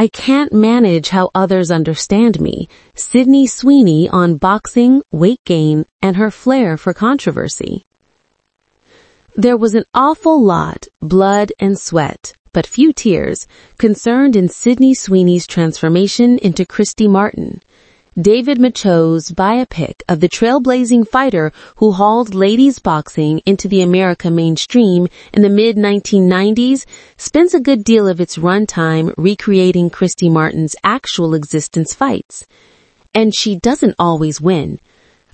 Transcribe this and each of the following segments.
I can't manage how others understand me. Sydney Sweeney on boxing, weight gain, and her flair for controversy. There was an awful lot, blood and sweat, but few tears, concerned in Sydney Sweeney's transformation into Christy Martin. David Macho's biopic of the trailblazing fighter who hauled ladies boxing into the America mainstream in the mid-1990s spends a good deal of its runtime recreating Christy Martin's actual existence fights. And she doesn't always win.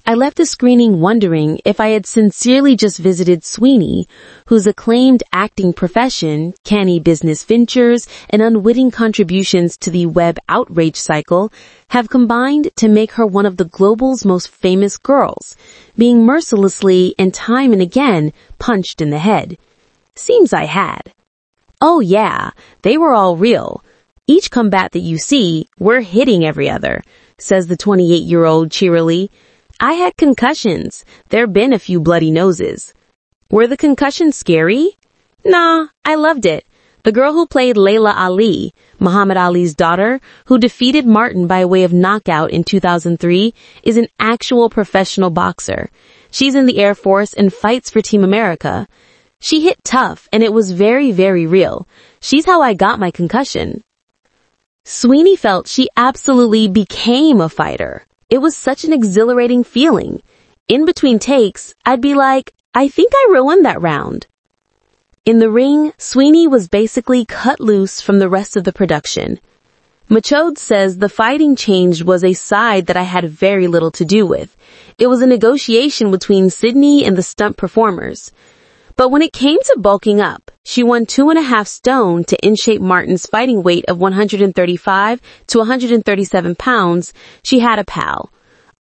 I left the screening wondering if I had sincerely just visited Sweeney, whose acclaimed acting profession, canny business ventures, and unwitting contributions to the web outrage cycle have combined to make her one of the global's most famous girls, being mercilessly and time and again punched in the head. Seems I had. Oh yeah, they were all real. Each combat that you see, we're hitting every other, says the 28-year-old cheerily. I had concussions. There've been a few bloody noses. Were the concussions scary? Nah, I loved it. The girl who played Layla Ali, Muhammad Ali's daughter, who defeated Martin by way of knockout in 2003, is an actual professional boxer. She's in the Air Force and fights for Team America. She hit tough, and it was very, very real. She's how I got my concussion. Sweeney felt she absolutely became a fighter. It was such an exhilarating feeling. In between takes, I'd be like, I think I ruined that round. In the ring, Sweeney was basically cut loose from the rest of the production. Machode says the fighting change was a side that I had very little to do with. It was a negotiation between Sydney and the stunt performers. But when it came to bulking up, she won 2.5 stone to in-shape Martin's fighting weight of 135 to 137 pounds. She had a pal.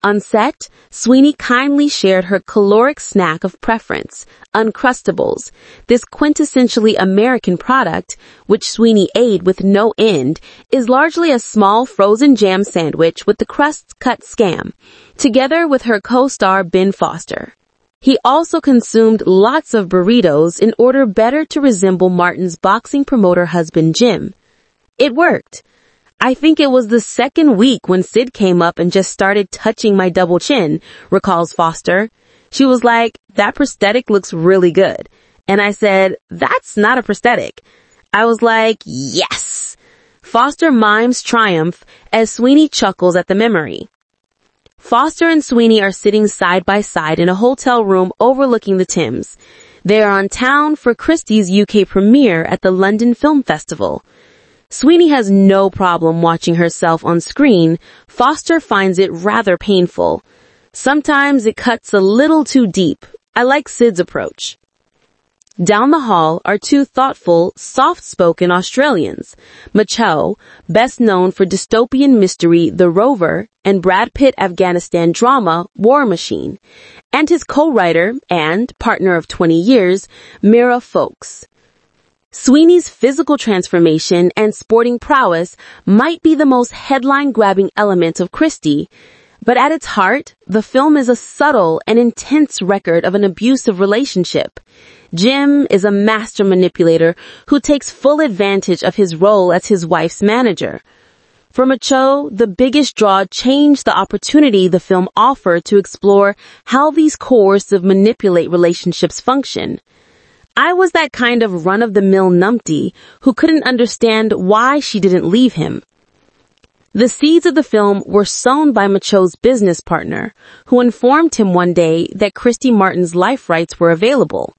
On set, Sweeney kindly shared her caloric snack of preference, Uncrustables. This quintessentially American product, which Sweeney ate with no end, is largely a small frozen jam sandwich with the crusts cut scam, together with her co-star Ben Foster. He also consumed lots of burritos in order better to resemble Martin's boxing promoter husband Jim. It worked. I think it was the second week when Sid came up and just started touching my double chin, recalls Foster. She was like, that prosthetic looks really good. And I said, that's not a prosthetic. I was like, yes. Foster mimes triumph as Sweeney chuckles at the memory. Foster and Sweeney are sitting side by side in a hotel room overlooking the Thames. They are on town for Christie's UK premiere at the London Film Festival. Sweeney has no problem watching herself on screen. Foster finds it rather painful. Sometimes it cuts a little too deep. I like Sid's approach. Down the hall are two thoughtful, soft-spoken Australians, Macho, best known for dystopian mystery The Rover and Brad Pitt Afghanistan drama War Machine, and his co-writer and partner of 20 years, Mira Folks. Sweeney's physical transformation and sporting prowess might be the most headline-grabbing element of Christie, but at its heart, the film is a subtle and intense record of an abusive relationship. Jim is a master manipulator who takes full advantage of his role as his wife's manager. For Macho, the biggest draw changed the opportunity the film offered to explore how these coercive manipulate relationships function. I was that kind of run-of-the-mill numpty who couldn't understand why she didn't leave him. The seeds of the film were sown by Macho's business partner, who informed him one day that Christy Martin's life rights were available.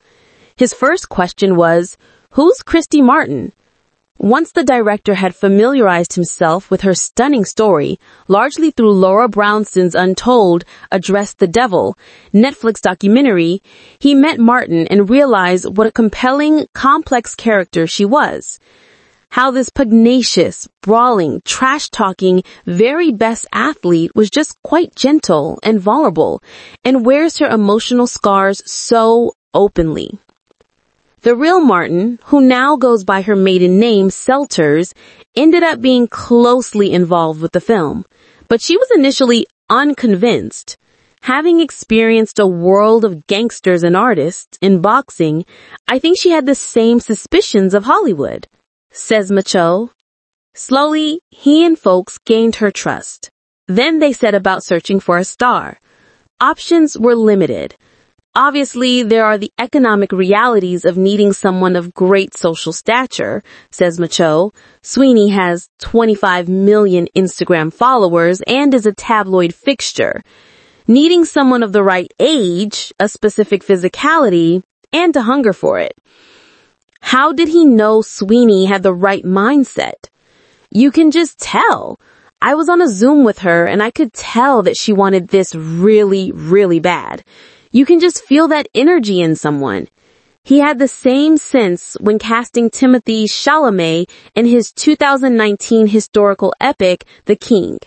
His first question was, who's Christy Martin? Once the director had familiarized himself with her stunning story, largely through Laura Brownson's Untold, Address the Devil, Netflix documentary, he met Martin and realized what a compelling, complex character she was. How this pugnacious, brawling, trash-talking, very best athlete was just quite gentle and vulnerable and wears her emotional scars so openly. The real Martin, who now goes by her maiden name, Selters, ended up being closely involved with the film, but she was initially unconvinced. Having experienced a world of gangsters and artists in boxing, I think she had the same suspicions of Hollywood, says Macho. Slowly, he and folks gained her trust. Then they set about searching for a star. Options were limited. Obviously, there are the economic realities of needing someone of great social stature, says Macho. Sweeney has 25 million Instagram followers and is a tabloid fixture. Needing someone of the right age, a specific physicality, and a hunger for it. How did he know Sweeney had the right mindset? You can just tell. I was on a Zoom with her and I could tell that she wanted this really, really bad. You can just feel that energy in someone. He had the same sense when casting Timothée Chalamet in his 2019 historical epic, The King.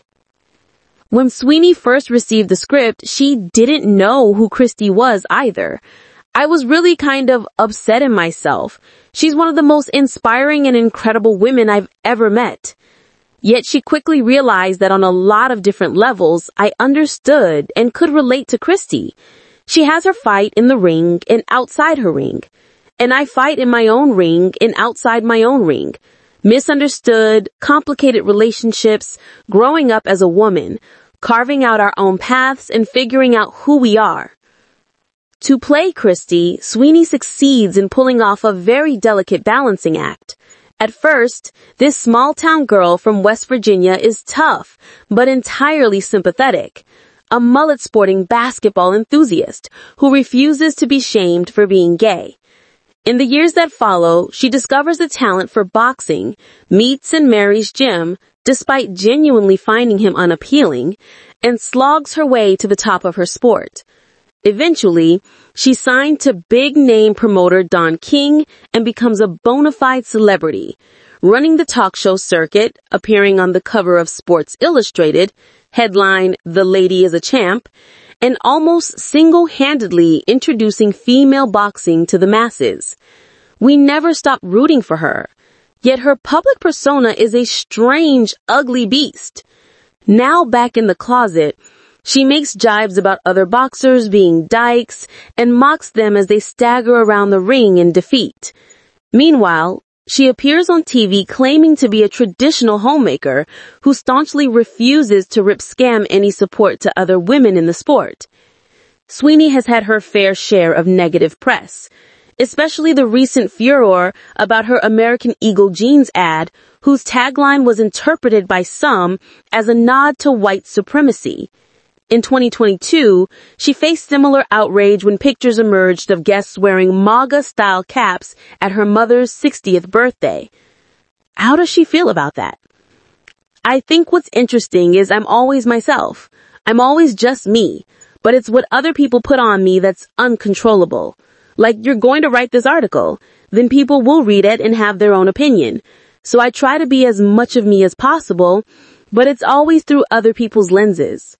When Sweeney first received the script, she didn't know who Christy was either. I was really kind of upset in myself. She's one of the most inspiring and incredible women I've ever met. Yet she quickly realized that on a lot of different levels, I understood and could relate to Christy. She has her fight in the ring and outside her ring. And I fight in my own ring and outside my own ring. Misunderstood, complicated relationships, growing up as a woman, carving out our own paths and figuring out who we are. To play Christy, Sweeney succeeds in pulling off a very delicate balancing act. At first, this small-town girl from West Virginia is tough, but entirely sympathetic. A mullet-sporting basketball enthusiast who refuses to be shamed for being gay. In the years that follow, she discovers a talent for boxing, meets and marries Jim, despite genuinely finding him unappealing, and slogs her way to the top of her sport. Eventually, she signed to big-name promoter Don King and becomes a bona fide celebrity, running the talk show circuit, appearing on the cover of Sports Illustrated, headline, "The Lady is a Champ," and almost single-handedly introducing female boxing to the masses. We never stopped rooting for her, yet her public persona is a strange, ugly beast. Now back in the closet, she makes jibes about other boxers being dykes and mocks them as they stagger around the ring in defeat. Meanwhile, she appears on TV claiming to be a traditional homemaker who staunchly refuses to scam any support to other women in the sport. Sweeney has had her fair share of negative press, especially the recent furor about her American Eagle jeans ad, whose tagline was interpreted by some as a nod to white supremacy. In 2022, she faced similar outrage when pictures emerged of guests wearing MAGA-style caps at her mother's 60th birthday. How does she feel about that? I think what's interesting is I'm always myself. I'm always just me, but it's what other people put on me that's uncontrollable. Like, you're going to write this article, then people will read it and have their own opinion. So I try to be as much of me as possible, but it's always through other people's lenses.